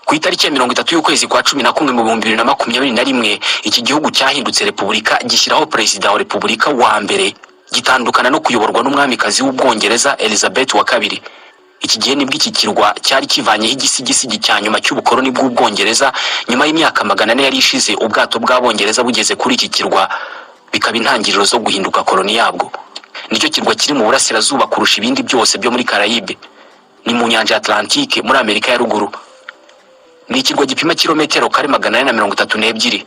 Ku itariki ya 30 y'ukwezi kwa 11 mu 2021 iki gihugu cyahindutse repubulika gishyiraho perezida wa repubulika wa mbere, gitandukana no kuyoborwa n'umwamikazi w'Ubwongereza Elizabeth wa kabiri. Iki gihe nibwo iki kirwa cyari kivanyeho igisigisigi cya nyuma cy'ubukoroni bw'Ubwongereza nyuma y'imyaka 400 yari ishize ubwato bw'Abongereza bugeze kuri iki kirwa, bikaba intangiriro zo guhinduka koloni yabwo. Nicyo kirwa kiri mu burasirazuba kurusha ibindi byose byo muri Caraïbe, ni mu nyanja Atlantique muri Amerika ya ruguru. Ni ikirwa gipima kilometero kare 432,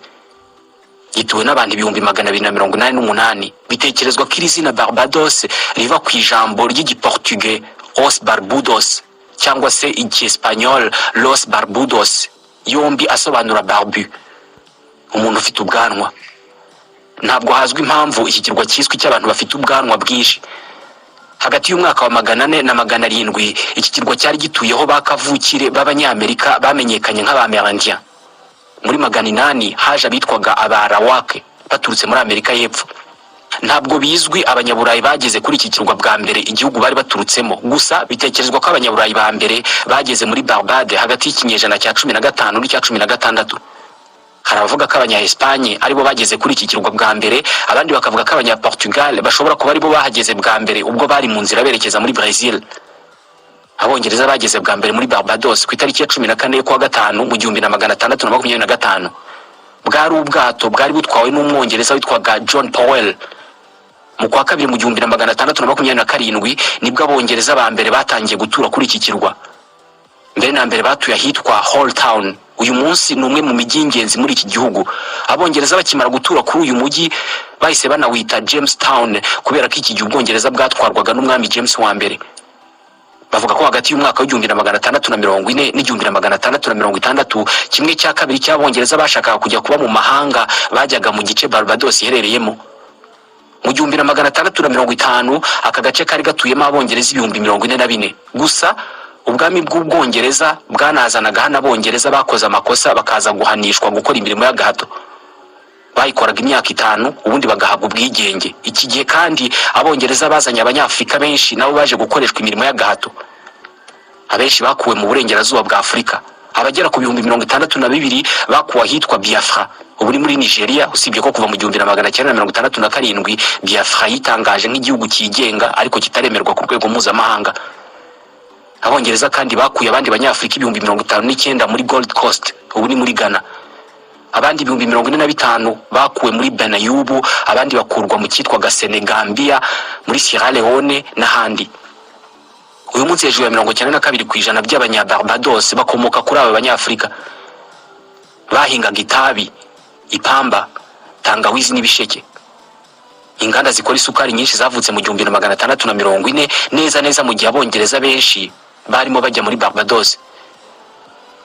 gituwe n'abantu 288. Bitekerezwa ko iri zina Barbados riva ku ijambo ry'igiportugais Os Barbudos cyangwa se icyespagnol Los Barbudos, yombi asobanura barbu, umuntu ufite ubwanwa. Ntabwo hazwi impamvu iki kirwa cyiswe cy'abantu bafite ubwanwa bwinshi. Hagati y'umwaka wa 400 na 700 iki kirwa cyari gituyeho bakavukire b'Abanyamerika bamenyekanye nk'Abamerindien. Muri 800 haje abitwaga Abarawake baturutse muri Amerika y'Epfo. Ntabwo bizwi Abanyaburayi bageze kuri iki kirwa bwa mbere igihugu bari baturutsemo, gusa bitekerezwa ko Abanyaburayi ba mbere bageze muri Barbade hagati y'ikinyejana cya 15 n'icya 16. Hari abavuga ko Abanya-Espagne aribo bageze kuri iki kirwa bwa mbere, abandi bakavuga ko Abanya-Portugal bashobora kuba aribo bahageze bwa mbere ubwo bari mu nzira berekeza muri Brazil. Abongereza bageze bwa mbere muri Barbados ku itariki ya 14 kwa gatanu mu 1625. Bwari ubwato bwari butwawe n'Umwongereza witwaga John Powell. Mu kwa kabiri mu 1627 nibwo Abongereza ba mbere batangiye gutura kuri iki kirwa. Mbere na mbere batuye ahitwa Hall Town. Uyu munsi ni umwe mu mijyi y'ingenzi muri iki gihugu. Abongereza bakimara gutura kuri uyu mujyi bahise banawita Jamestown kubera ko iki gihe Ubwongereza bwatwarwaga n'umwami James wa mbere. Bavuga ko hagati y'umwaka w'1640 n'1660 kimwe cya kabiri cy'Abongereza bashakaga kujya kuba mu mahanga bajyaga mu gice Barbados iherereyemo. Mu 1650 aka gace kari gatuyemo Abongereza 44,000. Gusa ubwami bw'Ubwongereza bwanazanaga hano Abongereza bakoze amakosa bakaza guhanishwa gukora imirimo y'agahato. Bayikoraga imyaka 5 ubundi bagahabwa ubwigenge. Iki gihe kandi Abongereza bazanye Abanyafrika benshi nabo baje gukoreshwa imirimo y'agahato. Abenshi bakuwe mu burengerazuba bwa Afrika. Abagera ku 62,000 bakuwe ahitwa Biafra, ubu ni muri Nigeria, usibye ko kuva mu 1967 Biafra yitangaje nk'igihugu cyigenga ariko kitaremerwa ku rwego mpuzamahanga. Abongereza kandi bakuye abandi Banyafrika 59,000 muri Gold Coast, ubu ni muri Ghana. Abandi 45,000 bakuwe muri Benayubu, abandi bakurwa mu cyitwaga Senegambia muri Sierra Leone n'ahandi. Uyu munsi hejuru ya 92% by'Abanya-Barbados bakomoka kuri aba Banyafrika. Bahingaga itabi, ipamba, tangawizi n'ibisheke. Inganda zikora isukari nyinshi zavutse mu 1640 neza mu gihe Abongereza benshi barimo bajya muri Barbados.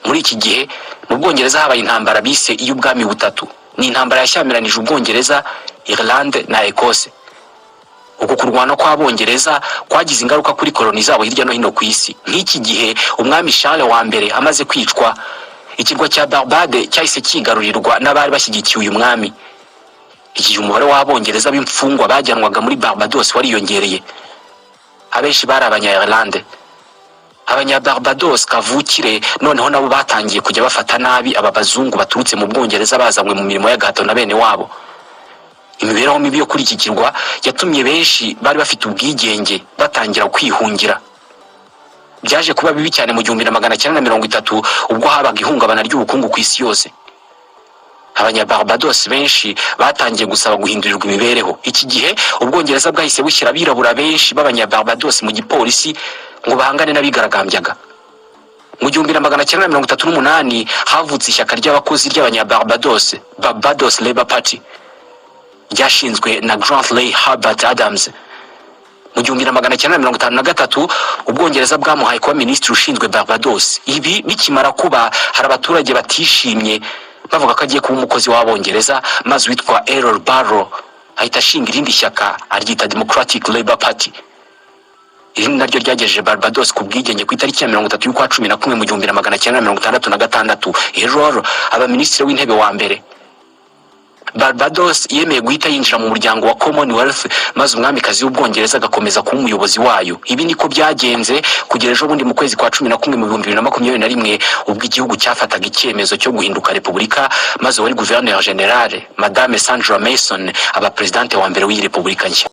Muri iki gihe mu Bwongereza habaye intambara bise iy'ubwami butatu. Ni intambara yashyamiranyije Ubwongereza, Irlande na Ecosse. Uko kurwana kw'Abongereza kwagize ingaruka kuri koloni zabo hirya no hino ku isi. Nk'iki gihe umwami Charles wa mbere amaze kwicwa, ikirwa cya Barbade cyahise kigarurirwa n'abari bashyigikiye uyu mwami. Iki umubare w'Abongereza b'imfungwa bajyanwaga muri Barbados wariyongereye. Abenshi bari Abanya-Irlande. Abanya-Barbados kavukire noneho nabo batangiye kujya bafata nabi aba bazungu baturutse mu Bwongereza bazamwe mu mirimo y'agahato na bene wabo. Imibereho mibi yo kuri iki kirwa yatumye benshi bari bafite ubwigenge batangira kwihungira. Byaje kuba bibi cyane mu 1930 ubwo habaga ihungabana ry'ubukungu ku isi yose. Abanya-Barbados benshi batangiye gusaba guhindurirwa imibereho. Iki gihe Ubwongereza bwahise bushyira abirabura benshi b'Abanya-Barbados mu gipolisi ngo bahangane n'abigaragambyaga. Mu 1938 havutse ishyaka ry'abakozi ry'Abanya-Barbados, Barbados Labour Party, ryashinzwe na Grantley Herbert Adams. Mu 1953 Ubwongereza bwamuhaye kuba minisitiri ushinzwe Barbados. Ibi bikimara kuba hari abaturage batishimye bavuga ko agiye kuba umukozi w'Abongereza, maze witwa Errol Barrow ahita ashinga irindi shyaka aryita Democratic Labour Party. Iri naryo ryagejeje Barbados ku bwigenge ku itariki ya 30 y'ukwa 11 mu 1966. Errol aba minisitiri w'intebe wa mbere. Barbados yemeye guhita yinjira mu muryango wa Commonwealth maze umwamikazi w'Ubwongereza agakomeza kuba umuyobozi wayo. Ibi niko byagenze kugera ejo bundi mu kwezi kwa 11 mu 2021 ubwo igihugu cyafataga icyemezo cyo guhinduka repubulika, maze wari gouverneur general Madame Sandra Mason aba presidente wa mbere w'iyi repubulika nshya.